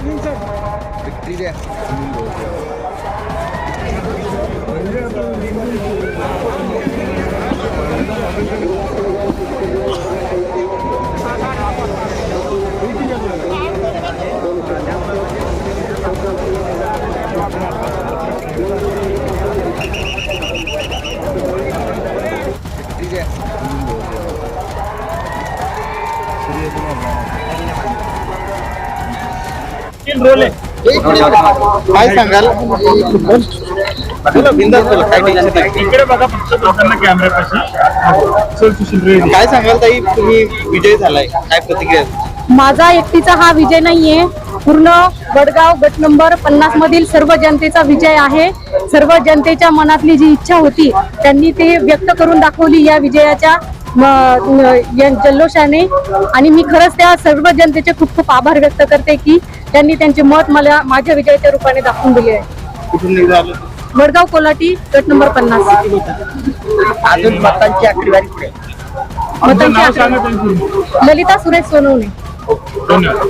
Victory द्या. काय सांगाल? इकडे बघा फक्त लोकांना कॅमेऱ्यापाशी. काय सांगाल ताई, तुम्ही विजय झालाय, काय प्रतिक्रिया? माझा एकटीचा हा विजय नाहीये, पूर्ण वडगाव गट नंबर 50 मधील सर्व जनतेचा विजय आहे. सर्व जनतेच्या मनातली जी इच्छा होती त्यांनी ते व्यक्त करून दाखवली या विजयाच्या जल्लोषाने. आणि मी खरंच त्या सर्व जनतेचे खूप खूप आभार व्यक्त करते की त्यांनी त्यांचे मत मला माझ्या विजयाच्या रूपाने दाखवून दिले आहे. कुठून निघालं? वडगाव कोल्हाटी गट नंबर 50. अजून मतांची आकडेवारी पुढे. ललिता सुरेश सोनवणे. धन्यवाद.